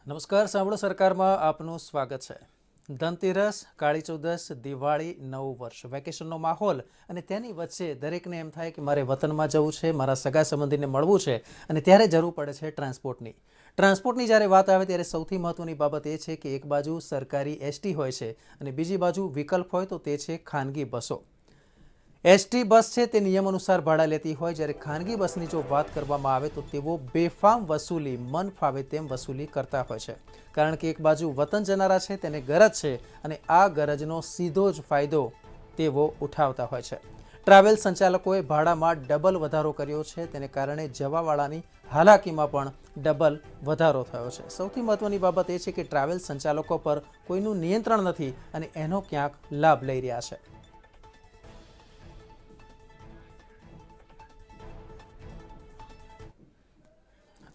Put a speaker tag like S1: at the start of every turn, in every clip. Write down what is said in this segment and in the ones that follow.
S1: નમસ્કાર, સાંભળો સરકારમાં આપનું સ્વાગત છે. ધનતેરસ, કાળી ચૌદસ, દિવાળી, નવું વર્ષ, વેકેશનનો માહોલ અને તેની વચ્ચે દરેકને એમ થાય કે મારે વતનમાં જવું છે, મારા સગા સંબંધીને મળવું છે અને ત્યારે જરૂર પડે છે ટ્રાન્સપોર્ટની જ્યારે વાત આવે ત્યારે સૌથી મહત્ત્વની બાબત એ છે કે એક બાજુ સરકારી એસટી હોય છે અને બીજી બાજુ વિકલ્પ હોય તો તે છે ખાનગી બસો. એસટી બસ છે તે નિયમ અનુસાર ભાડા લેતી હોય, જ્યારે ખાનગી બસની જો વાત કરવામાં આવે તો તેઓ બેફામ વસૂલી, મન ફાવે તેમ વસૂલી કરતા હોય છે. કારણ કે એક બાજુ વતન જનારા છે તેને ગરજ છે અને આ ગરજનો સીધો જ ફાયદો તેઓ ઉઠાવતા હોય છે. ટ્રાવેલ સંચાલકોએ ભાડામાં ડબલ વધારો કર્યો છે, તેને કારણે જવાવાળાની હાલાકીમાં પણ ડબલ વધારો થયો છે. સૌથી મહત્ત્વની બાબત એ છે કે ટ્રાવેલ સંચાલકો પર કોઈનું નિયંત્રણ નથી અને એનો ક્યાંક લાભ લઈ રહ્યા છે.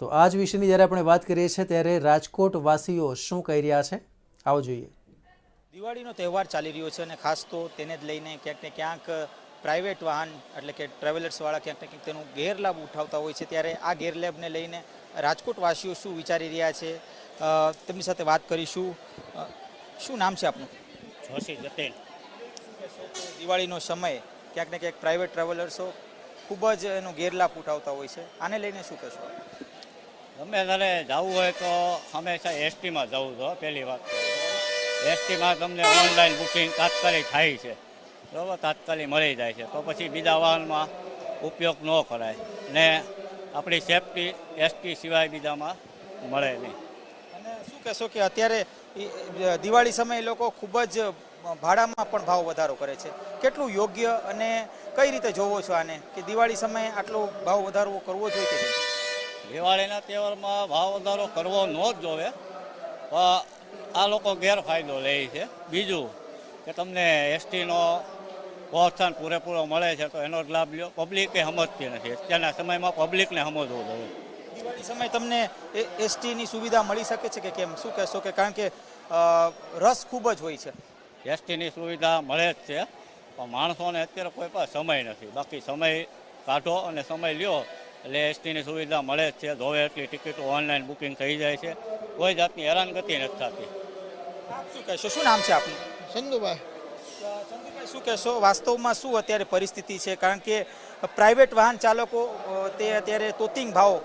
S1: તો આ જ વિષયની જ્યારે આપણે વાત કરીએ છીએ ત્યારે રાજકોટ વાસીઓ શું કહી રહ્યા છે, આવો જોઈએ.
S2: દિવાળીનો તહેવાર ચાલી રહ્યો છે અને ખાસ તો તેને જ લઈને ક્યાંક ને ક્યાંક પ્રાઇવેટ વાહન એટલે કે ટ્રાવેલર્સવાળા ક્યાંક ને ક્યાંક તેનો ગેરલાભ ઉઠાવતા હોય છે. ત્યારે આ ગેરલાભને લઈને રાજકોટ વાસીઓ શું વિચારી રહ્યા છે તેમની સાથે વાત કરીશું. શું નામ છે આપનું?
S3: જોશી જતીન.
S2: દિવાળીનો સમય ક્યાંક ને ક્યાંક પ્રાઇવેટ ટ્રાવેલર્સો ખૂબ જ એનો ગેરલાભ ઉઠાવતા હોય છે, આને લઈને શું કહેશો?
S3: ગમે ત્યારે જવું હોય તો હંમેશા એસટીમાં જવું છો. પહેલી વાત એસટીમાં તમને ઓનલાઈન બુકિંગ તાત્કાલિક થાય છે, બરાબર, તાત્કાલિક મળી જાય છે, તો પછી બીજા વાહનમાં ઉપયોગ ન કરાય ને આપણી સેફટી એસટી સિવાય બીજામાં મળે નહીં.
S2: અને શું કહેશો કે અત્યારે દિવાળી સમયે લોકો ખૂબ જ ભાડામાં પણ ભાવ વધારો કરે છે, કેટલું યોગ્ય અને કઈ રીતે જોવો છો આને કે દિવાળી સમયે આટલો ભાવ વધારો કરવો જોઈએ કે નહીં?
S3: દિવાળીના તહેવારમાં ભાવ વધારો કરવો ન જ જોવે, પણ આ લોકો ગેરફાયદો લે છે. બીજું કે તમને એસટીનો પ્રોત્સાહન પૂરેપૂરો મળે છે તો એનો જ લાભ લ્યો. પબ્લિકે સમજતી નથી, અત્યારના સમયમાં પબ્લિકને સમજવું જોઈએ.
S2: દિવાળી સમયે તમને એસટીની સુવિધા મળી શકે છે કે કેમ, શું કહેશો? કે કારણ કે રસ ખૂબ જ હોય છે.
S3: એસટીની સુવિધા મળે જ છે, પણ માણસોને અત્યારે કોઈ પાસે સમય નથી. બાકી સમય કાઢો અને સમય લ્યો એટલે એસટીની સુવિધા મળે જ છે. જોવે એટલી ટિકિટો ઓનલાઈન બુકિંગ થઈ જાય છે, કોઈ જાતની હેરાનગતિ નથી થતી.
S2: શું કહેશો? શું નામ છે આપનું?
S4: સંધુભાઈ.
S2: સંધુભાઈ, શું કહેશો વાસ્તવમાં શું અત્યારે પરિસ્થિતિ છે? કારણ કે પ્રાઇવેટ વાહન ચાલકો તે અત્યારે તોતિંગ ભાવ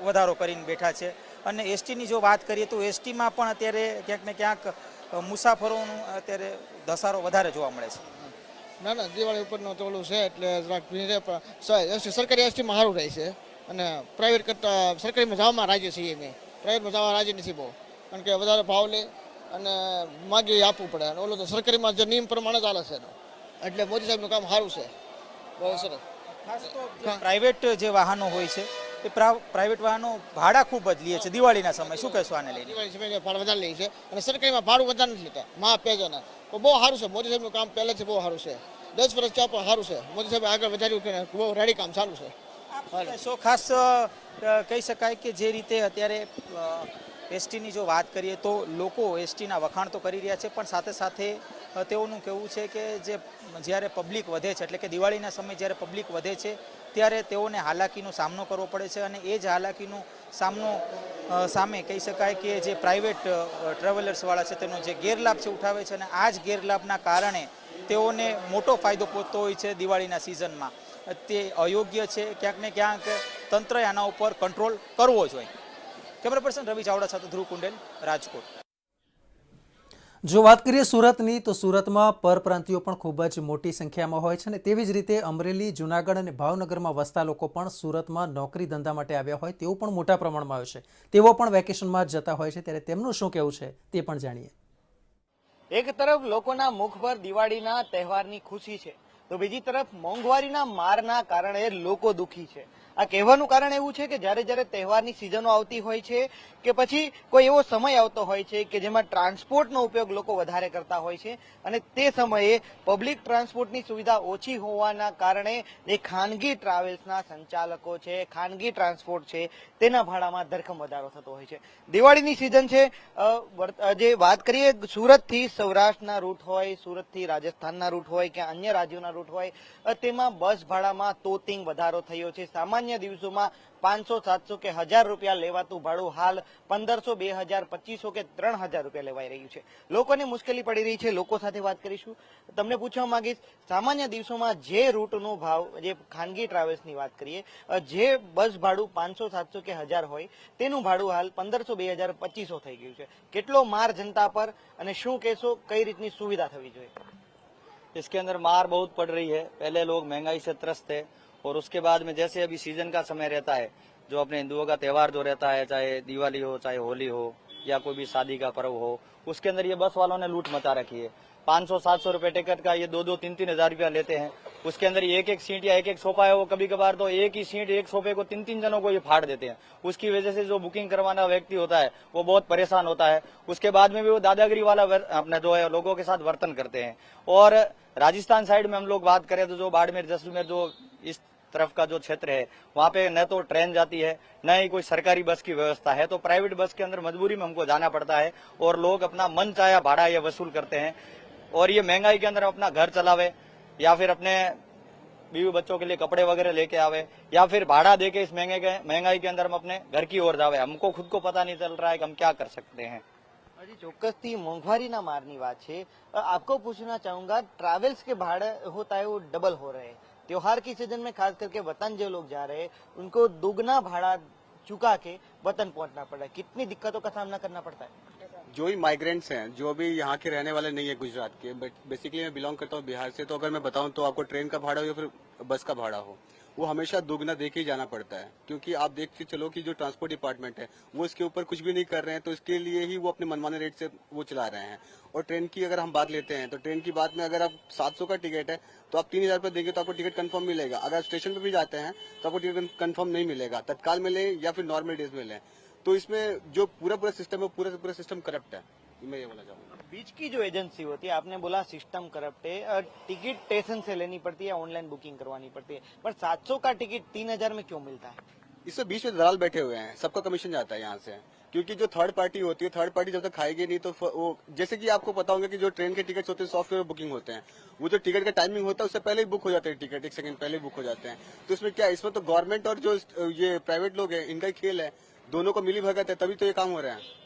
S2: વધારો કરીને બેઠા છે અને એસટીની જો વાત કરીએ તો એસટીમાં પણ અત્યારે ક્યાંક ને ક્યાંક મુસાફરોનું અત્યારે ધસારો વધારે જોવા મળે છે.
S4: ના ના, દિવાળી ઉપરનો તો ઓલું છે એટલે જરાક સરકારી એસટીમાં સારું રહે છે અને પ્રાઇવેટ કરતાં સરકારીમાં જવામાં રાજી છીએ નહીં. પ્રાઇવેટમાં જવા રાજી નથી બહુ, કારણ કે વધારે ભાવ લે અને માગી આપવું પડે. અને ઓલું તો સરકારીમાં જે નિયમ પ્રમાણે ચાલે છે એટલે મોદી સાહેબનું કામ સારું છે, બહુ સરસ.
S2: ખાસ તો પ્રાઇવેટ જે વાહનો હોય છે એ પ્રાઇવેટ વાહનો ભાડા ખૂબ જ લે છે દિવાળીના સમય, શું કહેશો આને લઈને?
S4: દિવાળી સમયે ભાડું વધારે લે છે અને સરકારીમાં ભાડું વધારે નથી લેતા, મા પેજાના. તો બહુ સારું છે, મોદી સાહેબનું કામ પહેલેથી બહુ સારું છે. 10 વર્ષ ચા પણ સારું છે, મોદી સાહેબ આગળ વધાર્યું કે બહુ રેડી કામ ચાલુ છે.
S2: સો ખાસ કહી શકાય કે જે રીતે અત્યારે એસટીની જો વાત કરીએ તો લોકો એસટીના વખાણ તો કરી રહ્યા છે, પણ સાથે સાથે તેઓનું કહેવું છે કે જે જ્યારે પબ્લિક વધે છે એટલે કે દિવાળીના સમયે જ્યારે પબ્લિક વધે છે ત્યારે તેઓને હાલાકીનો સામનો કરવો પડે છે અને એ જ હાલાકીનો સામે કહી શકાય કે જે પ્રાઇવેટ ટ્રાવેલર્સવાળા છે તેનો જે ગેરલાભ છે ઉઠાવે છે અને આ જ ગેરલાભના કારણે તેઓને મોટો ફાયદો પહોંચતો હોય છે દિવાળીના સિઝનમાં. તે અયોગ્ય છે, ક્યાંક ને ક્યાંક તંત્રએ આના ઉપર કંટ્રોલ કરવો જોઈએ. કેમેરા પર્સન રવિ ચાવડા સાથે ધ્રુવ કુંડેલ, રાજકોટ.
S1: જો વાત કરીએ સુરતની તો સુરતમાં પરપ્રાંતિયો પણ ખૂબ જ મોટી સંખ્યામાં હોય છે અને તેવી જ રીતે અમરેલી, જૂનાગઢ અને ભાવનગરમાં વસતા લોકો પણ સુરતમાં નોકરી ધંધા માટે આવ્યા હોય તેવું પણ મોટા પ્રમાણમાં આવે છે. તેઓ પણ વેકેશનમાં જતા હોય છે, ત્યારે તેમનું શું કહેવું છે તે પણ જાણીએ.
S5: એક તરફ લોકોના મુખ પર દિવાળીના તહેવારની ખુશી છે તો બીજી તરફ મોંઘવારીના મારના કારણે લોકો દુઃખી છે. આ કહેવાનું કારણ એવું છે કે જ્યારે જ્યારે તહેવારની સિઝનો આવતી હોય છે કે પછી કોઈ એવો સમય આવતો હોય છે કે જેમાં ટ્રાન્સપોર્ટનો ઉપયોગ લોકો વધારે કરતા હોય છે અને તે સમયે પબ્લિક ટ્રાન્સપોર્ટની સુવિધા ઓછી હોવાના કારણે જે ખાનગી ટ્રાવેલ્સના સંચાલકો છે, ખાનગી ટ્રાન્સપોર્ટ છે, તેના ભાડામાં ધરખમ વધારો થતો હોય છે. દિવાળીની સિઝન છે, જે વાત કરીએ સુરતથી સૌરાષ્ટ્રના રૂટ હોય, સુરતથી રાજસ્થાનના રૂટ હોય કે અન્ય રાજ્યોના રૂટ હોય, તેમાં બસ ભાડામાં તોતિંગ વધારો થયો છે. સામાન્ય સામાન્ય દિવસોમાં 500, 700 કે 1000 રૂપિયા લેવાતું ભાડું હાલ 1500, 2000, 2500 કે 3000 રૂપિયા લેવાઈ રહ્યું છે. લોકોને મુશ્કેલી પડી રહી છે. લોકો સાથે વાત કરીશું. તમને પૂછવા માંગીશ, સામાન્ય દિવસોમાં જે રૂટનો ભાવ, જે ખાનગી ટ્રાવેલ્સની વાત કરીએ, જે બસ ભાડું 500, 700 કે 1000 હોય તેનું ભાડું હાલ 1500, 2000, 2500 થઈ ગયું છે. કેટલો માર જનતા પર અને શું કહેશો, કઈ રીતની સુવિધા થવી જોઈએ?
S6: इसके अंदर मार बहुत पड़ रही है। पहले लोग महंगाई से त्रस्त थे और उसके बाद में जैसे अभी सीजन का समय रहता है, जो अपने हिंदुओं का त्योहार जो रहता है, चाहे दिवाली हो, चाहे होली हो या कोई भी शादी का पर्व हो, उसके अंदर ये बस वालों ने लूट मचा रखी है। 500-700 रुपए टिकट का ये 2-3 हजार रुपया लेते हैं। उसके अंदर एक एक सीट या एक एक सोफा है, वो कभी कभार तो एक ही सीट एक सोफे को 3-3 जनों को ये फाड़ देते हैं। उसकी वजह से जो बुकिंग करवाना व्यक्ति होता है वो बहुत परेशान होता है। उसके बाद में भी वो दादागिरी वाला अपने जो है लोगों के साथ वर्तन करते हैं। और राजस्थान साइड में हम लोग बात करें तो जो बाड़मेर, जैसलमेर, जो इस तरफ का जो क्षेत्र है, वहाँ पे न तो ट्रेन जाती है, न ही कोई सरकारी बस की व्यवस्था है। तो प्राइवेट बस के अंदर मजबूरी में हमको जाना पड़ता है और लोग अपना मन चाहा भाड़ा ये वसूल करते हैं। और ये महंगाई के अंदर अपना घर चलावे या फिर अपने बीवी बच्चों के लिए कपड़े वगैरह लेके आवे या फिर भाड़ा देके इस महंगाई के अंदर हम अपने घर की ओर जावे। हमको खुद को पता नहीं चल रहा है कि हम क्या कर सकते हैं।
S5: હજી ચોક્કસથી મોંઘવારીના મારની વાત છે. आपको पूछना चाहूंगा, ट्रैवल्स के भाड़े होता है वो डबल हो रहे हैं. त्योहार की सीजन में खास करके वतन जो लोग जा रहे हैं उनको दुगना भाड़ा चुका के वतन पहुंचना पड़ रहा है. कितनी दिक्कतों का सामना करना पड़ता है?
S7: जो भी माइग्रेंट्स हैं, जो भी यहाँ के रहने वाले नहीं है गुजरात के, बट बेसिकली मैं बिलोंग करता हूँ बिहार से, तो अगर मैं बताऊँ तो आपको ट्रेन का भाड़ा हो या फिर बस का भाड़ा हो, वो हमेशा दोगुना दे के ही जाना पड़ता है। क्योंकि आप देख के चलो कि जो ट्रांसपोर्ट डिपार्टमेंट है वो इसके ऊपर कुछ भी नहीं कर रहे हैं, तो इसके लिए ही वो अपने मनमाने रेट से वो चला रहे हैं। और ट्रेन की अगर हम बात लेते हैं तो ट्रेन की बात में अगर आप 700 का टिकट है तो आप 3000 रुपये देंगे तो आपको टिकट कंफर्म मिलेगा। अगर आप स्टेशन पे भी जाते हैं तो आपको टिकट कंफर्म नहीं मिलेगा, तत्काल मिले या फिर नॉर्मल डेज में लें। तो इसमें जो पूरा सिस्टम है, पूरा सिस्टम करप्ट है, मैं ये बोलना चाहूँगा।
S5: बीच की जो एजेंसी होती है, आपने बोला सिस्टम करप्ट है, टिकट स्टेशन से लेनी पड़ती है, ऑनलाइन बुकिंग करवानी पड़ती है, पर 700 का टिकट 3000 में क्यों मिलता है?
S7: इसमें बीच में दलाल बैठे हुए हैं, सबका कमीशन जाता है यहाँ से। क्योंकि जो थर्ड पार्टी होती है, थर्ड पार्टी जब तक खाएगी नहीं तो वो, जैसे कि आपको पता होगा कि जो ट्रेन के टिकट्स होते हैं सॉफ्टवेयर बुकिंग होते हैं, वो जो टिकट का टाइमिंग होता है उससे पहले ही बुक हो जाते हैं टिकट, 1 सेकंड पहले बुक हो जाते हैं। तो इसमें क्या है, इसमें तो गवर्नमेंट और जो ये प्राइवेट लोग हैं इनका ही खेल है, दोनों को मिली भगत है, तभी तो ये काम हो रहा है।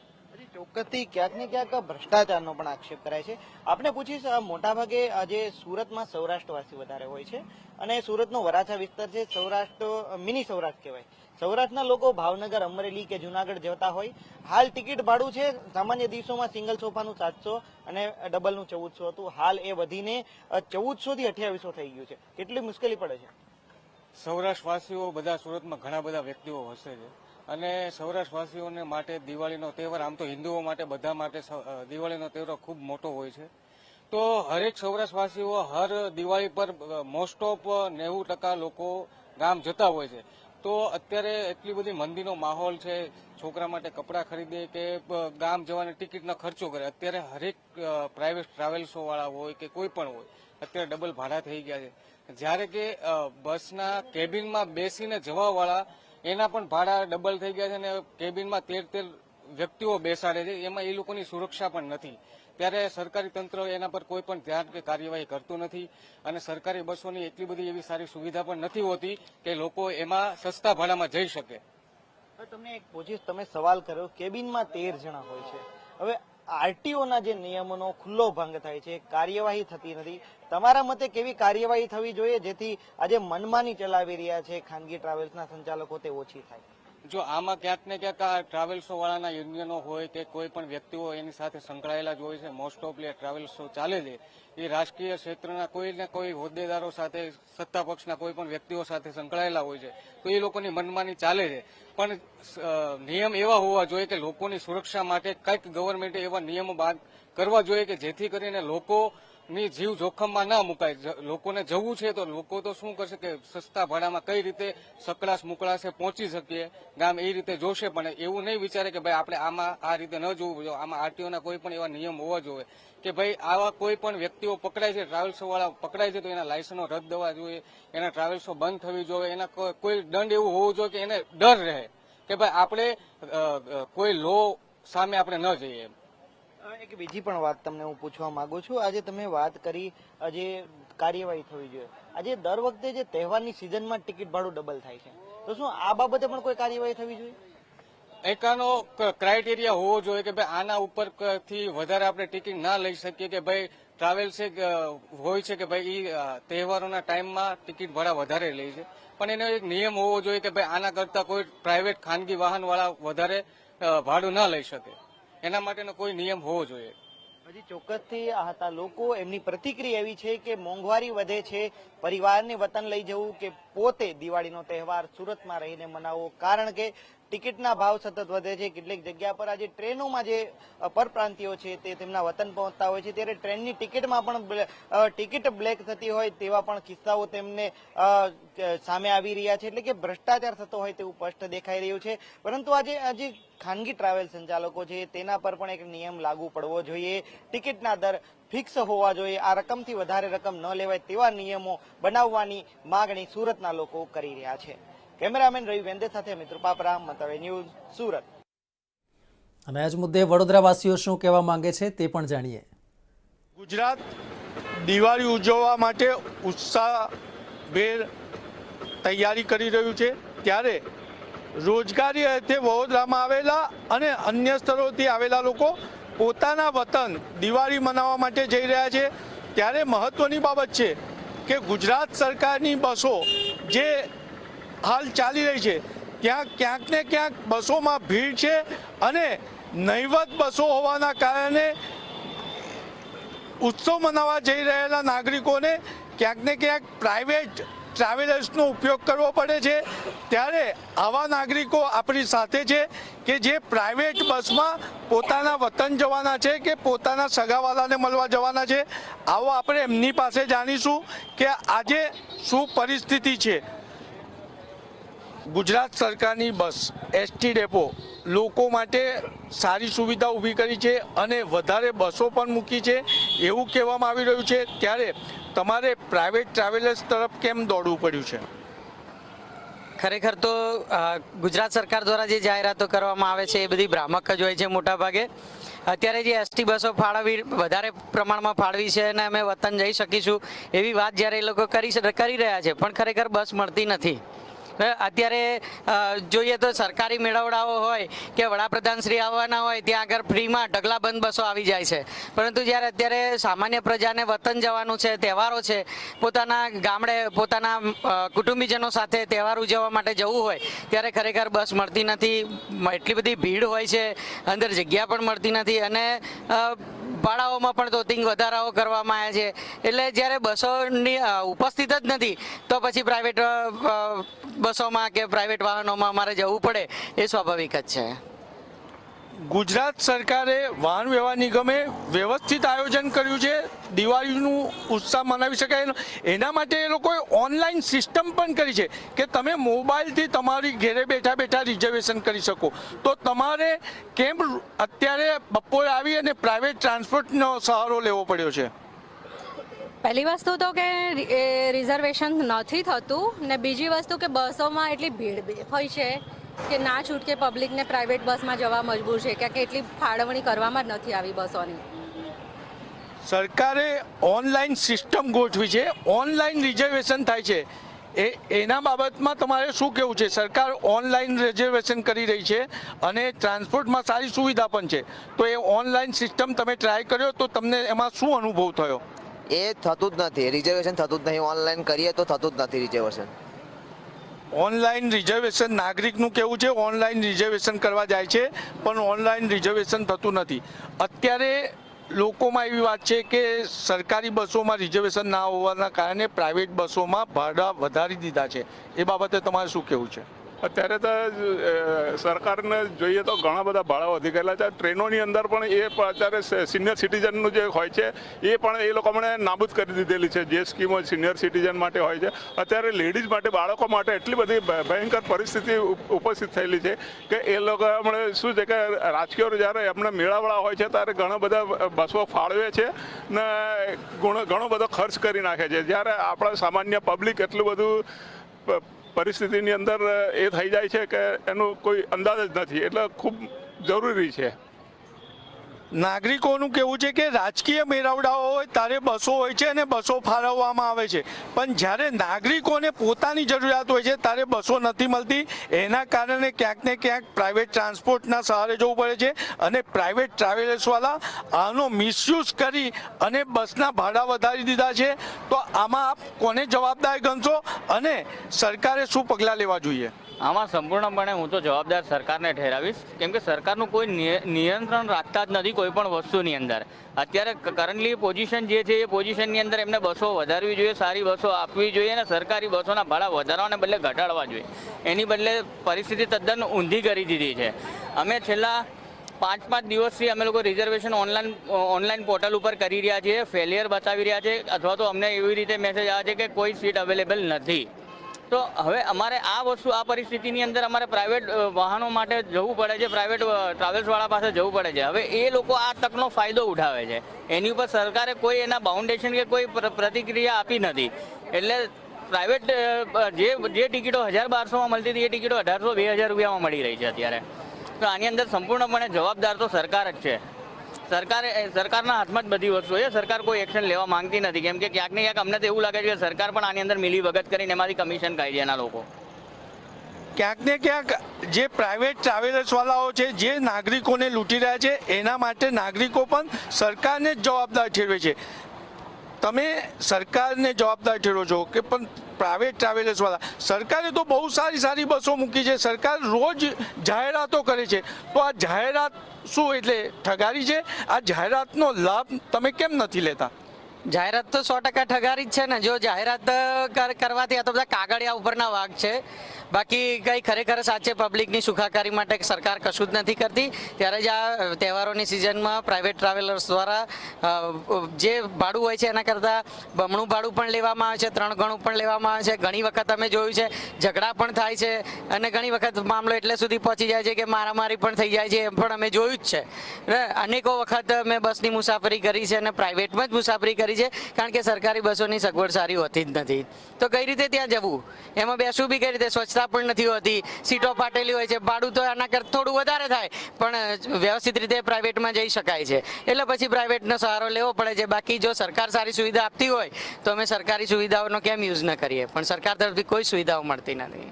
S5: ચોક્કસથી ક્યાંક ને ક્યાંક ભ્રષ્ટાચારનો પણ આક્ષેપ કરાય છે. આપણે પૂછીશ, મોટાભાગે આજે સુરતમાં સૌરાષ્ટ્રવાસી વધારે હોય છે અને સુરતનો વરાછા વિસ્તાર છે, સૌરાષ્ટ્ર મિની સૌરાષ્ટ્ર કહેવાય. સૌરાષ્ટ્રના લોકો ભાવનગર, અમરેલી કે જુનાગઢ જતા હોય. હાલ ટિકિટ ભાડું છે સામાન્ય દિવસોમાં સિંગલ સોફાનું 700 અને ડબલનું 1400 હતું. હાલ એ વધીને 1400 થી 2800 થઈ ગયું છે. કેટલી મુશ્કેલી પડે છે?
S8: સૌરાષ્ટ્રવાસીઓ બધા સુરતમાં ઘણા બધા વ્યક્તિઓ વસે છે અને સૌરાષ્ટ્રવાસીઓને માટે દિવાળીનો તહેવાર, આમ તો હિન્દુઓ માટે બધા માટે દિવાળીનો તહેવાર ખૂબ મોટો હોય છે. તો હરેક સૌરાષ્ટ્રવાસીઓ હર દિવાળી પર મોસ્ટ ઓફ 90% લોકો ગામ જતા હોય છે. તો અત્યારે એટલી બધી મંદીનો માહોલ છે, છોકરા માટે કપડાં ખરીદે કે ગામ જવાની ટિકિટનો ખર્ચો કરે. અત્યારે હરેક પ્રાઇવેટ ટ્રાવેલ્સો વાળા હોય કે કોઈ પણ હોય, અત્યારે ડબલ ભાડા થઈ ગયા છે. જ્યારે કે બસના કેબિનમાં બેસીને જવાવાળા એના પણ ભાડા ડબલ થઈ ગયા છે અને કેબિનમાં 13 વ્યક્તિઓ બેસાડે છે, એમાં એ લોકોની સુરક્ષા પણ નથી. ત્યારે સરકારી તંત્ર એના પર કોઈ પણ ધ્યાન કે કાર્યવાહી કરતું નથી અને સરકારી બસોની એટલી બધી એવી સારી સુવિધા પણ નથી હોતી કે લોકો એમાં સસ્તા ભાડામાં જઈ શકે.
S5: તમને એક પૂછીશ, તમે સવાલ કર્યો કેબિનમાં 13 જણા હોય છે. હવે આરટીઓના જે નિયમોનો ખુલ્લો ભંગ થાય છે, કાર્યવાહી થતી નથી. તમારા મતે કેવી કાર્યવાહી થવી જોઈએ જેથી આજે મનમાની ચલાવી રહ્યા છે ખાનગી ટ્રાવેલ્સના સંચાલકો તે ઓછી થાય?
S8: જો આમાં ક્યાંક ને ક્યાંક આ ટ્રાવેલ્સો વાળાના યુનિયનો હોય કે કોઈ પણ વ્યક્તિઓ એની સાથે સંકળાયેલા જ હોય છે. મોસ્ટ ઓફલી ટ્રાવેલ્સો ચાલે છે એ રાજકીય ક્ષેત્રના કોઈ ને કોઈ હોદ્દેદારો સાથે, સત્તા પક્ષના કોઈ પણ વ્યક્તિઓ સાથે સંકળાયેલા હોય છે, તો એ લોકોની મનમાની ચાલે છે. પણ નિયમ એવા હોવા જોઈએ કે લોકોની સુરક્ષા માટે કંઈક ગવર્મેન્ટે એવા નિયમો બહાર કરવા જોઈએ કે જેથી કરીને લોકોની જીવ જોખમમાં ના મુકાય. લોકોને જવું છે તો લોકો તો શું કરશે કે સસ્તા ભાડામાં કઈ રીતે સકળાશ મુકળાશે પહોંચી શકીએ ગામ, એ રીતે જોશે. પણ એવું નહીં વિચારે કે ભાઈ આપણે આમાં આ રીતે ન જોવું જોઈએ. આમાં આરટીઓના કોઈ પણ એવા નિયમ હોવા જોઈએ કે ભાઈ આવા કોઈ પણ વ્યક્તિઓ પકડાય છે, ટ્રાવેલ્સો વાળા પકડાય છે તો એના લાયસન્સો રદ દેવા જોઈએ, એના ટ્રાવેલ્સો બંધ થવી જોઈએ, એના કોઈ દંડ એવું હોવું જોઈએ કે એને ડર રહે કે ભાઈ આપણે કોઈ લો સામે આપણે ન જઈએ.
S5: એક બીજી પણ વાત તમને હું પૂછવા માંગુ છું. આજે તમે વાત કરી આજે કાર્યવાહી થવી જોઈએ. આજે દર વખતે જે તહેવારની સિઝનમાં ટિકિટ ભાડું ડબલ થાય છે, તો શું આ બાબતે પણ કોઈ કાર્યવાહી થવી જોઈએ?
S8: એકાનો ક્રાઇટેરિયા હોવો જોઈએ કે ભાઈ આના ઉપરથી વધારે આપણે ટિકિટ ના લઈ શકીએ, કે ભાઈ ટ્રાવેલ્સ હોય છે કે ભાઈ એ તહેવારોના ટાઈમમાં ટિકિટ ભાડા વધારે લે છે, પણ એનો એક નિયમ હોવો જોઈએ કે ભાઈ આના કરતા કોઈ પ્રાઇવેટ ખાનગી વાહનવાળા વધારે ભાડું ના લઈ શકે. એના માટેનો કોઈ નિયમ હોવો જોઈએ.
S5: હજી ચોક્કસથી આ હતા લોકો. એમની પ્રતિક્રિયા એવી છે કે મોંઘવારી વધે છે, પરિવારને વતન લઈ જવું કે પોતે દિવાળીનો તહેવાર સુરતમાં રહીને મનાવવો, કારણ કે ટિકિટના ભાવ સતત વધે છે. કેટલીક જગ્યા પર આજે ટ્રેનોમાં જે પરપ્રાંતિયો છે તે તેમના વતન પહોંચતા હોય છે, ત્યારે ટ્રેનની ટિકિટમાં પણ ટિકિટ બ્લેક થતી હોય તેવા પણ કિસ્સાઓ તેમને સામે આવી રહ્યા છે. એટલે કે ભ્રષ્ટાચાર થતો હોય તેવું સ્પષ્ટ દેખાઈ રહ્યું છે. પરંતુ આજે ખાનગી ટ્રાવેલ સંચાલકો છે તેના પર પણ એક નિયમ લાગુ પડવો જોઈએ. ટિકિટના દર ફિક્સ હોવા જોઈએ. આ રકમથી વધારે રકમ ન લેવાય તેવા નિયમો બનાવવાની માગણી સુરતના લોકો કરી રહ્યા છે. કેમેરામેન રવિ વેંદે સાથે મિત્ર પાપરા, મંતવ્ય ન્યૂઝ, સુરત.
S1: અને આજ મુદ્દે વડોદરાવાસીઓ શું કહેવા માંગે છે તે પણ જાણીએ.
S9: ગુજરાત દિવાળી ઉજવવા માટે ઉત્સાહભેર તૈયારી કરી રહ્યું છે, ત્યારે રોજગારી અર્થે વડોદરામાં આવેલા અને અન્ય સ્થળોથી આવેલા લોકો પોતાના વતન દિવાળી મનાવવા માટે જઈ રહ્યા છે. ત્યારે મહત્વની બાબત છે કે ગુજરાત સરકારની બસો જે હાલ ચાલી રહી છે ત્યાં ક્યાંક ને ક્યાંક બસોમાં ભીડ છે, અને નહીવત બસો હોવાના કારણે ઉત્સવ મનાવવા જઈ રહેલા નાગરિકોને ક્યાંક ને ક્યાંક પ્રાઇવેટ ટ્રાવેલર્સનો ઉપયોગ કરવો પડે છે. ત્યારે આવા નાગરિકો આપણી સાથે છે કે જે પ્રાઇવેટ બસમાં પોતાના વતન જવાના છે કે પોતાના સગાવાલાને મળવા જવાના છે. આવો આપણે એમની પાસે જાણીશું કે આજે શું પરિસ્થિતિ છે. ગુજરાત સરકારની બસ એસટી ડેપો લોકો માટે સારી સુવિધા ઊભી કરી છે અને વધારે બસો પણ મૂકી છે એવું કહેવામાં આવી રહ્યું છે. ત્યારે તમારે પ્રાઇવેટ ટ્રાવેલર્સ તરફ કેમ દોડવું પડ્યું છે?
S10: ખરેખર તો ગુજરાત સરકાર દ્વારા જે જાહેરાતો કરવામાં આવે છે એ બધી ભ્રામક જ હોય છે મોટા ભાગે. અત્યારે જે એસટી બસો ફાળવી વધારે પ્રમાણમાં ફાળવી છે અને અમે વતન જઈ શકીશું એવી વાત જ્યારે એ લોકો કરી રહ્યા છે, પણ ખરેખર બસ મળતી નથી. અત્યારે જોઈએ તો સરકારી મેળવડાઓ હોય કે વડાપ્રધાન શ્રી આવવાના હોય ત્યાં આગળ ફ્રીમાં ઢગલાબંધ બસો આવી જાય છે, પરંતુ જ્યારે અત્યારે સામાન્ય પ્રજાને વતન જવાનું છે, તહેવારો છે, પોતાના ગામડે પોતાના કુટુંબીજનો સાથે તહેવાર ઉજવવા માટે જવું હોય ત્યારે ખરેખર બસ મળતી નથી. એટલી બધી ભીડ હોય છે, અંદર જગ્યા પણ મળતી નથી, અને ભાડાઓમાં પણ તોતિંગ વધારાઓ કરવામાં આવ્યા છે. એટલે જ્યારે બસોની ઉપસ્થિત જ નથી તો પછી પ્રાઇવેટ બસોમાં કે પ્રાઇવેટ વાહનોમાં અમારે જવું પડે એ સ્વાભાવિક જ છે.
S9: ગુજરાત સરકારે વાહન વ્યવહાર નિગમે વ્યવસ્થિત આયોજન કર્યું છે દિવાળીનું ઉત્સાહ મનાવી શકાય એના માટે એ લોકોએ ઓનલાઈન સિસ્ટમ પણ કરી છે કે તમે મોબાઈલથી તમારી ઘરે બેઠા બેઠા રિઝર્વેશન કરી શકો. તો તમારે કેમ અત્યારે બપોરે આવી અને પ્રાઇવેટ ટ્રાન્સપોર્ટનો સહારો લેવો પડ્યો છે?
S11: પહેલી વસ્તુ તો કે રિઝર્વેશન નથી થતું, ને બીજી વસ્તુ કે બસોમાં એટલી ભીડ હોય છે કે ના છૂટકે પબ્લિકને પ્રાઇવેટ બસમાં જવા મજબૂર છે, કે એટલી ફાળવણી કરવામાં જ નથી આવી બસોની.
S9: સરકારે ઓનલાઈન સિસ્ટમ ગોઠવી છે, ઓનલાઈન રિઝર્વેશન થાય છે, એના બાબતમાં તમારે શું કહેવું છે? સરકાર ઓનલાઈન રિઝર્વેશન કરી રહી છે અને ટ્રાન્સપોર્ટમાં સારી સુવિધા પણ છે, તો એ ઓનલાઈન સિસ્ટમ તમે ટ્રાય કર્યો તો તમને એમાં શું અનુભવ થયો?
S12: એ થતું જ નથી, રિઝર્વેશન થતું જ નહીં. ઓનલાઈન કરીએ તો થતું જ નથી રિઝર્વેશન.
S9: ઓનલાઈન રિઝર્વેશન નાગરિકનું કેવું છે ઓનલાઈન રિઝર્વેશન કરવા જાય છે પણ ઓનલાઈન રિઝર્વેશન થતું નથી. અત્યારે લોકોમાં એવી વાત છે કે સરકારી બસોમાં રિઝર્વેશન ના હોવાના કારણે પ્રાઇવેટ બસોમાં ભાડા વધારી દીધા છે, એ બાબતે તમારે શું કહેવું છે?
S13: અત્યારે તો સરકારને જોઈએ તો ઘણા બધા ભાડા વધી ગયેલા છે. ટ્રેનોની અંદર પણ એ અત્યારે સિનિયર સિટીઝનનું જે હોય છે એ પણ એ લોકો હમણાં નાબૂદ કરી દીધેલી છે. જે સ્કીમો સિનિયર સિટીઝન માટે હોય છે, અત્યારે લેડીઝ માટે, બાળકો માટે એટલી બધી ભયંકર પરિસ્થિતિ ઉપસ્થિત થયેલી છે કે એ લોકો હમણાં શું છે કે રાજકીય જ્યારે એમને મેળાવડા હોય છે ત્યારે ઘણા બધા બસો ફાળવે છે ને ઘણો બધો ખર્ચ કરી નાખે છે, જ્યારે આપણા સામાન્ય પબ્લિક એટલું બધું પરિસ્થિતિની અંદર એ થઈ જાય છે કે એનો કોઈ અંદાજ જ નથી. એટલે ખૂબ જરૂરી છે.
S9: નાગરિકોનું કહેવું છે કે રાજકીય મેળાવડાઓ હોય ત્યારે બસો હોય છે અને બસો ફાળવવામાં આવે છે, પણ જ્યારે નાગરિકોને પોતાની જરૂરિયાત હોય છે ત્યારે બસો નથી મળતી. એના કારણે ક્યાંક ને ક્યાંક પ્રાઇવેટ ટ્રાન્સપોર્ટના સહારે જવું પડે છે અને પ્રાઇવેટ ટ્રાવેલર્સવાળા આનો મિસયુઝ કરી અને બસના ભાડા વધારી દીધા છે. તો આમાં આપ કોને જવાબદાર ગણશો અને સરકારે શું પગલાં લેવા જોઈએ?
S14: આમાં સંપૂર્ણપણે હું તો જવાબદાર સરકારને ઠેરાવીશ, કેમ કે સરકારનું કોઈ નિયંત્રણ રાખતા જ નથી કોઈ પણ વસ્તુની અંદર. અત્યારે કરન્ટલી પોઝિશન જે છે એ પોઝિશનની અંદર એમને બસો વધારવી જોઈએ, સારી બસો આપવી જોઈએ અને સરકારી બસોના ભાડા વધારવાને બદલે ઘટાડવા જોઈએ. એની બદલે પરિસ્થિતિ તદ્દન ઊંધી કરી દીધી છે. અમે છેલ્લા 5 દિવસથી અમે લોકો રિઝર્વેશન ઓનલાઈન પોર્ટલ ઉપર કરી રહ્યા છીએ, ફેલિયર બતાવી રહ્યા છે, અથવા તો અમને એવી રીતે મેસેજ આવે છે કે કોઈ સીટ અવેલેબલ નથી. તો હવે અમારે આ પરિસ્થિતિની અંદર અમારે પ્રાઇવેટ વાહનો માટે જવું પડે છે, પ્રાઇવેટ ટ્રાવેલ્સવાળા પાસે જવું પડે છે. હવે એ લોકો આ તકનો ફાયદો ઉઠાવે છે. એની ઉપર સરકારે કોઈ એના બાઉન્ડેશન કે કોઈ પ્રતિક્રિયા આપી નથી. એટલે પ્રાઇવેટ જે ટિકિટો 1200માં મળતી હતી એ ટિકિટો 1800-2000 રૂપિયામાં મળી રહી છે અત્યારે. તો આની અંદર સંપૂર્ણપણે જવાબદાર તો સરકાર જ છે. સરકારના હાથમાં જ બધી વસ્તુ છે. સરકાર કોઈ એક્શન લેવા માંગતી નથી, કેમ કે ક્યાંક ને ક્યાંક અમને તો એવું લાગે છે કે સરકાર પણ આની અંદર મિલી ભગત કરીને એમાંથી કમિશન ખાય છે એના લોકો.
S9: ક્યાંક ને ક્યાંક જે પ્રાઇવેટ ટ્રાવેલર્સવાળાઓ છે જે નાગરિકોને લૂંટી રહ્યા છે એના માટે નાગરિકો પણ સરકારને જ જવાબદાર ઠેરવે છે. તમે સરકારને જવાબદાર ઠેરવો છો કે પણ પ્રાઇવેટ ટ્રાવેલર્સવાળા? સરકારે તો બહુ સારી બસો મૂકી છે, સરકાર રોજ જાહેરાતો કરે છે. તો આ જાહેરાત શું એટલે ઠગારી છે? આ જાહેરાતનો લાભ તમે કેમ નથી લેતા?
S10: જાહેરાત તો 100% ઠગારી જ છે ને. જો જાહેરાત કરવાથી આ તો બધા કાગળિયા ઉપરના વાઘ છે, બાકી કંઈ ખરેખર સાચે પબ્લિકની સુખાકારી માટે સરકાર કશું જ નથી કરતી. ત્યારે જ આ તહેવારોની સિઝનમાં પ્રાઇવેટ ટ્રાવેલર્સ દ્વારા જે ભાડું હોય છે એના કરતાં બમણું ભાડું પણ લેવામાં આવે છે, 3 ગણું પણ લેવામાં આવે છે. ઘણી વખત અમે જોયું છે ઝઘડા પણ થાય છે અને ઘણી વખત મામલો એટલે સુધી પહોંચી જાય છે કે મારામારી પણ થઈ જાય છે. એમ પણ અમે જોયું જ છે. અનેકો વખત મેં બસની મુસાફરી કરી છે અને પ્રાઇવેટમાં જ મુસાફરી કરી છે, કારણ કે સરકારી બસોની સગવડ સારી હોતી જ નથી. તો કઈ રીતે ત્યાં જવું, એમાં બેસવું બી કઈ રીતે, સ્વચ્છતા પણ નથી હોતી, સીટો ફાટેલી હોય છે, ભાડું તો આના કરતાં થોડું વધારે થાય પણ વ્યવસ્થિત રીતે પ્રાઇવેટમાં જઈ શકાય છે. એટલે પછી પ્રાઇવેટનો સહારો લેવો પડે છે. બાકી જો સરકાર સારી સુવિધા આપતી હોય તો અમે સરકારી સુવિધાઓનો કેમ યુઝ ન કરીએ, પણ સરકાર તરફથી કોઈ સુવિધાઓ મળતી નથી.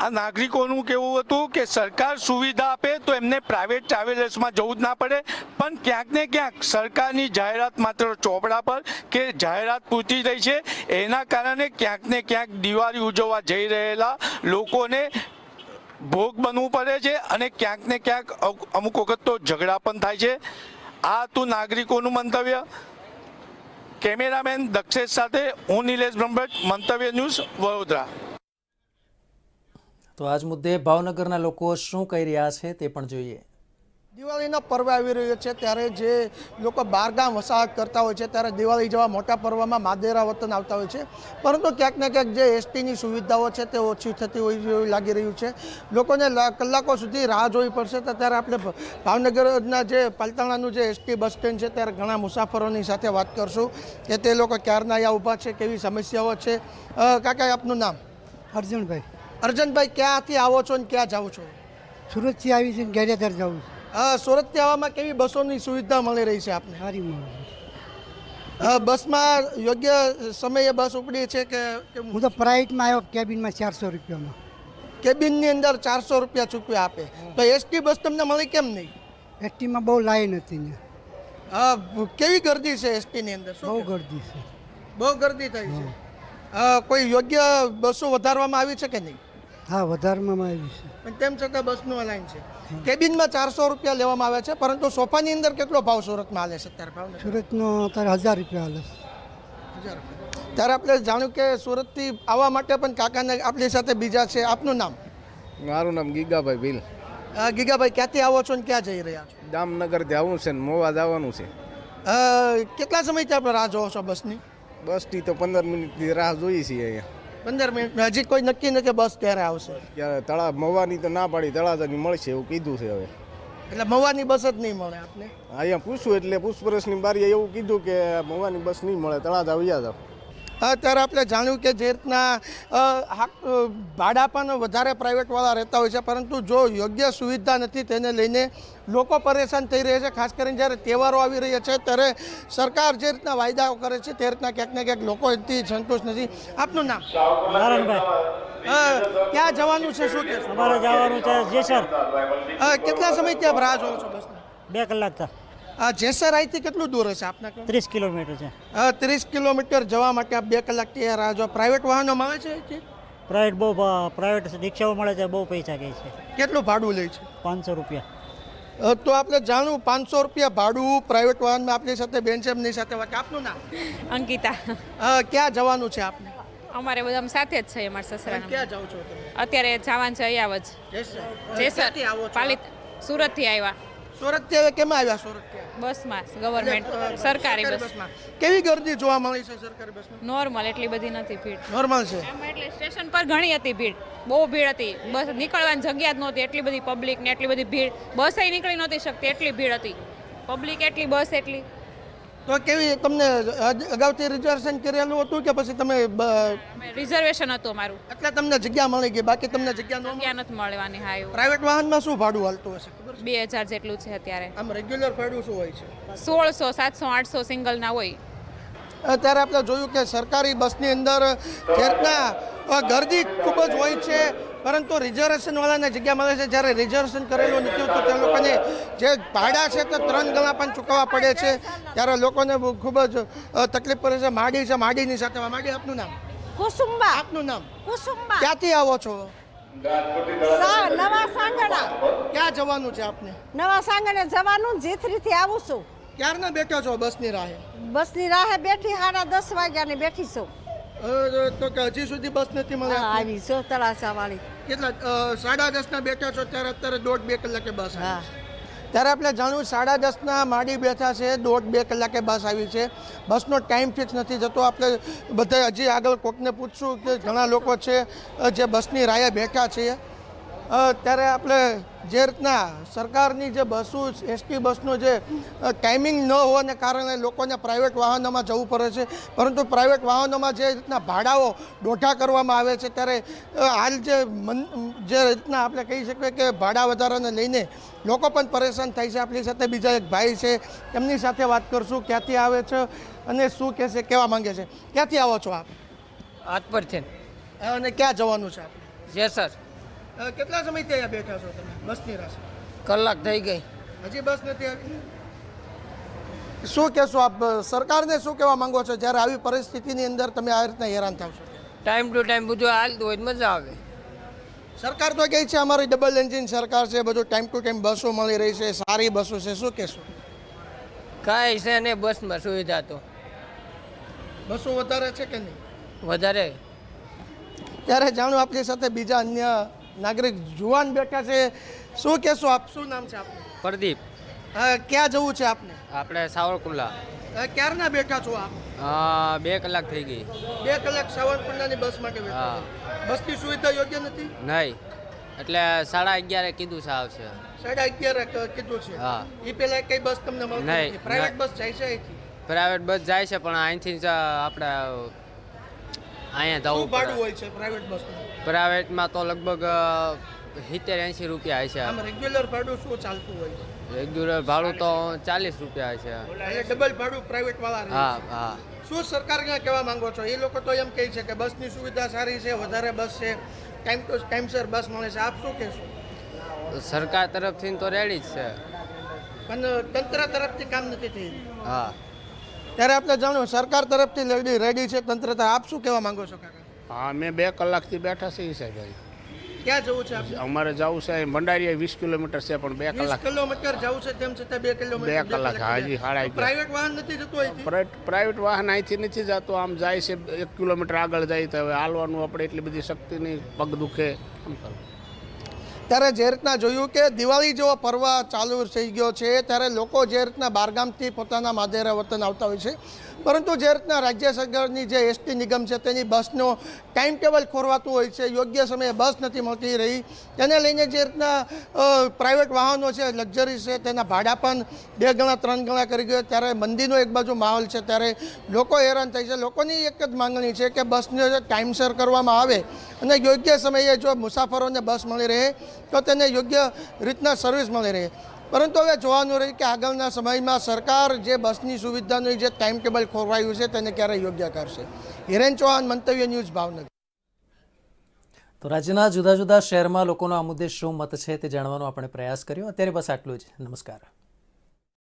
S9: આ નાગરિકોનું કહેવું હતું કે સરકાર સુવિધા આપે તો એમને પ્રાઇવેટ ટ્રાવેલર્સમાં જવું જ ના પડે, પણ ક્યાંક ને ક્યાંક સરકારની જાહેરાત માત્ર ચોપડા પર કે જાહેરાત પૂરતી રહી છે. એના કારણે ક્યાંક ને ક્યાંક દિવાળી ઉજવવા જઈ રહેલા લોકોને ભોગ બનવું પડે છે અને ક્યાંક ને ક્યાંક અમુક વખત તો ઝઘડા પણ થાય છે. આ હતું નાગરિકોનું મંતવ્ય. કેમેરામેન દક્ષેશ સાથે હું નિલેશ બ્રહ્મભટ્ટ, મંતવ્ય ન્યૂઝ, વડોદરા.
S1: તો આજ મુદ્દે ભાવનગરના લોકો શું કહી રહ્યા છે તે પણ જોઈએ.
S4: દિવાળીનો પર્વ આવી રહ્યો છે ત્યારે જે લોકો બહારગામ વસાહત કરતા હોય છે ત્યારે દિવાળી જેવા મોટા પર્વમાં માદેરા વતન આવતા હોય છે, પરંતુ ક્યાંક ને ક્યાંક જે એસટીની સુવિધાઓ છે તે ઓછી થતી હોય એવું લાગી રહ્યું છે. લોકોને કલાકો સુધી રાહ જોવી પડશે. તો ત્યારે આપણે ભાવનગરના જે પાલતાણાનું જે એસટી બસ સ્ટેન્ડ છે ત્યારે ઘણા મુસાફરોની સાથે વાત કરશું કે તે લોકો ક્યારના અહીંયા ઊભા છે, કેવી સમસ્યાઓ છે. કાકા આપનું નામ?
S15: અર્જુનભાઈ.
S4: અર્જુનભાઈ, ક્યાંથી આવો છો ને ક્યાં જાઓ છો?
S15: સુરતથી આવી છે, ગારિયાધાર જાઉં છું.
S4: સુરતથી આવવામાં કેવી બસોની સુવિધા મળી રહી છે આપને?
S15: સારી મળે.
S4: બસમાં યોગ્ય સમયે બસ ઉપડી છે કે?
S15: હું તો પ્રાઇવેટમાં આવ્યો, કેબિનમાં 400 રૂપિયામાં.
S4: કેબિનની અંદર 400 રૂપિયા ચૂકવ્યા આપે, તો એસટી બસ તમને મળી કેમ નહીં?
S15: એસટીમાં બહુ લાઈન હતી.
S4: કેવી ગર્દી છે એસટીની અંદર?
S15: બહુ ગર્દી છે.
S4: બહુ ગર્દી થઈ છે. કોઈ યોગ્ય બસો વધારવામાં આવી છે કે નહીં?
S15: હા, વધારવામાં આવી છે,
S4: પણ તેમ છતાં બસનું લાઈન છે. કેબિનમાં 400 રૂપિયા લેવામાં આવે છે, પરંતુ સોફાની અંદર કેટલો ભાવ સુરતમાં હાલે છે અત્યારે? ભાવ
S15: સુરતનો અત્યારે 1000 રૂપિયા હાલે
S4: છે. ત્યારે આપણે જાણ્યું કે સુરતથી આવવા માટે પણ કાકાને આપણી સાથે બીજા છે. આપનું નામ?
S16: મારું નામ ગીગાભાઈ ભીલ.
S4: ગીગાભાઈ, ક્યાંથી આવો છો ને ક્યાં જઈ રહ્યા છો?
S16: જામનગરથી આવું છે ને મોવા જવાનું છે.
S4: કેટલા સમયથી આપણે રાહ જોવો છો બસની?
S16: બસની તો 15 મિનિટની રાહ જોઈએ છીએ અહીંયા.
S4: 15 મિનિટ? હજી કોઈ નક્કી નથી કે બસ ક્યારે આવશે?
S16: ક્યારે મવાની તો ના પાડી, તળાજાની મળશે એવું કીધું છે. હવે
S4: એટલે મવાની બસ જ નહીં મળે આપને?
S16: અહીંયા પૂછ્યું એટલે પૂછપરછની બારીએ એવું કીધું કે મવાની બસ નહીં મળે, તળાજા વયા જાવ.
S4: ત્યારે આપણે જાણ્યું કે જે રીતના ભાડા પણ વધારે પ્રાઇવેટવાળા રહેતા હોય છે, પરંતુ જો યોગ્ય સુવિધા નથી તેને લઈને લોકો પરેશાન થઈ રહ્યા છે. ખાસ કરીને જ્યારે તહેવારો આવી રહ્યા છે ત્યારે સરકાર જે રીતના વાયદાઓ કરે છે તે રીતના ક્યાંક ને ક્યાંક લોકો એથી સંતોષ નથી. આપનું નામ? નારાયણભાઈ. ક્યાં જવાનું છે, શું કહેશો?
S17: અમારે જવાનું છે જેસર.
S4: કેટલા સમય ત્યાં રાહ જોવો છો બસની?
S17: 2 કલાક થયા.
S4: જેસર અહીંથી કેટલું દૂર હશે આપના?
S17: 30 કિલોમીટર છે.
S4: 30 કિલોમીટર જવા માટે આપ 2 કલાક ત્યાં રાહ જો. પ્રાઇવેટ વાહનો મળે છે અહીંથી?
S17: પ્રાઇવેટ રિક્ષાઓ મળે છે, બહુ પૈસા કહે છે.
S4: કેટલું ભાડું લે છે?
S17: 500 રૂપિયા.
S4: તો આપણે જાણવું 500 રૂપિયા ભાડું પ્રાઇવેટ વાહનમાં. આપની સાથે બેન છે, એમની સાથે વાત. આપનું નામ?
S18: અંકિતા.
S4: ક્યાં જવાનું છે આપને?
S18: અમારે બધા સાથે જ છે, અમારા સસરા.
S4: ક્યાં જાવ છો તમે?
S18: અત્યારે જવાનું છે અહીંયા જ જેસર. સુરતથી આવ્યા.
S4: સુરતથી હવે કેમ આવ્યા? સુરત
S18: બસમાં, ગવર્મેન્ટ સરકારી બસમાં.
S4: કેવી ગર્દી જોવા મળી છે સરકારી બસમાં?
S18: નોર્મલ, એટલી બધી નથી ભીડ.
S4: નોર્મલ છે.
S18: એટલે સ્ટેશન પર ઘણી હતી ભીડ, બહુ ભીડ હતી. બસ નીકળવાની જગ્યા જ નહોતી, એટલી બધી પબ્લિક ને એટલી બધી ભીડ. બસ નીકળી નહોતી શકતી, એટલી ભીડ હતી. પબ્લિક એટલી, બસ એટલી.
S4: તો કેવી તમને અગાઉથી રિઝર્વેશન કરેલું હતું કે પછી તમે?
S18: રિઝર્વેશન હતું અમારું, એટલે
S4: તમને જગ્યા મળી ગઈ, બાકી તમને જગ્યા
S18: નથી મળવાની. હા, એવું.
S4: પ્રાઇવેટ વાહનમાં શું ભાડું હાલતું હશે?
S18: 2000 જેટલું છે અત્યારે.
S4: આમ રેગ્યુલર ભાડું શું હોય છે?
S18: 1600, 700, 800 સિંગલ ના હોય.
S4: અત્યારે આપણે જોયું કે સરકારી બસની અંદર જે રીતના ગર્દી ખૂબ જ હોય છે, પરંતુ રિઝર્વેશનવાળાને જગ્યા મળે છે. જ્યારે રિઝર્વેશન કરેલું નથી તો તે લોકોને જે ભાડા છે તે 3 ગણા પણ ચૂકવવા પડે છે. ત્યારે લોકોને ખૂબ જ તકલીફ પડે છે. માડી છે, માડીની સાથે. માડી, આપનું નામ?
S19: કુસુંબા.
S4: આપનું નામ?
S19: કુસુંબા.
S4: ક્યાંથી આવો છો?
S19: નવા સાંગણા.
S4: ક્યાં જવાનું છે આપને?
S19: નવા સાંગણે જવાનું, જેથરીથી આવું છું.
S4: ક્યારના બેઠો છો બસની રાહે?
S19: બસની રાહે બેઠી 10:30 વાગ્યાની બેઠી છું.
S4: તો કે હજી સુધી બસ નથી મળી?
S19: આવી છો તળાસા વાળી.
S4: કેટલા 10:30 બેઠા છો ત્યારે અત્યારે 1.5-2 કલાકે બસ આવી? ત્યારે આપણે જાણ્યું 10:30 માડી બેઠા છે, 1.5-2 કલાકે બસ આવી છે. બસનો ટાઈમ ફિક્સ નથી જતો. આપણે બધા હજી આગળ કોકને પૂછશું કે ઘણા લોકો છે જે બસની રાહે બેઠા છે. ત્યારે આપણે જે રીતના સરકારની જે બસો, એસટી બસનો જે ટાઈમિંગ ન હોવાને કારણે લોકોને પ્રાઇવેટ વાહનોમાં જવું પડે છે, પરંતુ પ્રાઇવેટ વાહનોમાં જે રીતના ભાડાઓ દોઢા કરવામાં આવે છે ત્યારે હાલ જે રીતના આપણે કહી શકીએ કે ભાડા વધારાને લઈને લોકો પણ પરેશાન થાય છે. આપણી સાથે બીજા એક ભાઈ છે, એમની સાથે વાત કરશું. ક્યાંથી આવે છે અને શું કહે છે, કહેવા માંગે છે? ક્યાંથી આવો છો આપ?
S20: આજપર છે.
S4: અને ક્યાં જવાનું છે આપ?
S20: જેસર.
S4: કેટલા સમયથી અહીંયા બેઠા છો તમે બસની રાહ?
S20: કલાક થઈ ગઈ.
S4: હજી બસ નથી આવી? શું કહેશો આપ? સરકારને શું કહેવા માંગો છો જ્યારે આવી પરિસ્થિતિની અંદર તમે આ રીતના હેરાન થાવ છો?
S20: ટાઈમ ટુ ટાઈમ બધું હાલતું હોય મજા આવે.
S4: સરકાર તો કહે છે અમારી ડબલ એન્જિન સરકાર છે, બધું ટાઈમ ટુ ટાઈમ બસો મળી રહી છે, સારી બસો છે. શું કહેશો?
S20: કાંઈ છે ને બસમાં સુવિધા તો.
S4: બસો વધારે છે કે નહીં?
S20: વધારે.
S4: ત્યારે જાણો આપણી સાથે બીજા અન્ય નાગરિક જુવાન બેઠા છે. શું કહેશો આપ? શું નામ છે આપનું?
S21: પ્રદીપ.
S4: ક્યાં જવું છે આપને?
S21: આપણે સાવરકુંડલા.
S4: ક્યારના બેઠા છો આપ?
S21: 2 કલાક થઈ ગઈ.
S4: 2 કલાક સાવરકુંડલાની બસ માટે બેઠા? બસની સુવિધા યોગ્ય નથી?
S21: નહીં, એટલે 11:30 કીધું છે આવશે.
S4: 11:30 કીધું છે? હા. એ પહેલા કઈ બસ તમને મળતી નથી? પ્રાઇવેટ બસ જાય છે અહીંથી?
S21: પ્રાઇવેટ બસ જાય છે પણ અહીંથી આપણે અહીંયા જવું
S4: ભાડું હોય છે પ્રાઇવેટ બસનું?
S21: પ્રાઇવેટમાં તો લગભગ 70-80 રૂપિયા છે.
S4: આમ રેગ્યુલર ભાડું શું ચાલતું હોય છે?
S21: રેગ્યુલર ભાડું તો 40 રૂપિયા છે.
S4: એટલે ડબલ ભાડું પ્રાઇવેટ વાળા?
S21: હા હા.
S4: શું સરકારને કહેવા માંગો છો? એ લોકો તો એમ કહે છે કે બસની સુવિધા સારી છે, વધારે બસ છે, ટાઈમસર બસ મળે છે. આપ શું કહેશો?
S21: સરકાર તરફથી તો રેડી જ છે,
S4: પણ તંત્ર તરફથી કામ નથી થયું.
S21: હા.
S4: ત્યારે આપણે જાણો સરકાર તરફથી રેડી છે, તંત્ર તરફ. આપ શું કહેવા માંગો છો કાકા?
S22: હા, મેં 2 કલાકથી બેઠા છે સાહેબ.
S4: ક્યાં જવું છે આપણે?
S22: અમારે જવું છે ભંડારીયા 20 કિલોમીટર છે પણ 2 કલાક.
S4: 20 કિલોમીટર જવું છે તેમ છતાં 2 કિલોમીટર?
S22: 2 કલાક. હાજી 11:30.
S4: પ્રાઇવેટ વાહન નથી જતું અહીંથી?
S22: પ્રાઇવેટ વાહન અહીંથી નથી જતું, આમ જાય છે 1 કિલોમીટર આગળ જાય તો હવે હાલવાનું આપણે એટલી બધી શક્તિ નહીં, પગ દુખે.
S4: ત્યારે જે રીતના જોયું કે દિવાળી જેવો પર્વ ચાલુ થઈ ગયો છે ત્યારે લોકો જે રીતના બહારગામથી પોતાના માદેરા વતન આવતા હોય છે પરંતુ જે રીતના રાજ્ય સરકારની જે એસટી નિગમ છે તેની બસનો ટાઈમ ટેબલ ખોરવાતું હોય છે, યોગ્ય સમયે બસ નથી મળતી રહી, તેને લઈને જે રીતના પ્રાઇવેટ વાહનો છે, લક્ઝરી છે, તેના ભાડા પણ 2 ગણા 3 ગણા કરી ગયો, ત્યારે મંદીનો એક બાજુ માહોલ છે, ત્યારે લોકો હેરાન થાય છે. લોકોની એક જ માંગણી છે કે બસને ટાઈમસર કરવામાં આવે અને યોગ્ય સમયે જો મુસાફરોને બસ મળી રહે તો તેને યોગ્ય રીતના સર્વિસ મળી રહે. પરંતુ હવે જોવાનું રહ્યું કે આગળના સમયમાં સરકાર જે બસની સુવિધાનું જે ટાઈમ ટેબલ ખોરવાયું છે તેને ક્યારે યોગ્ય કરશે. હિરેન ચૌહાણ, મંતવ્ય ન્યૂઝ, ભાવનગર.
S1: તો રાજ્યના જુદા જુદા શહેરમાં લોકોનો આ મુદ્દે શું મત છે તે જાણવાનો આપણે પ્રયાસ કર્યો. અત્યારે બસ આટલું જ. નમસ્કાર.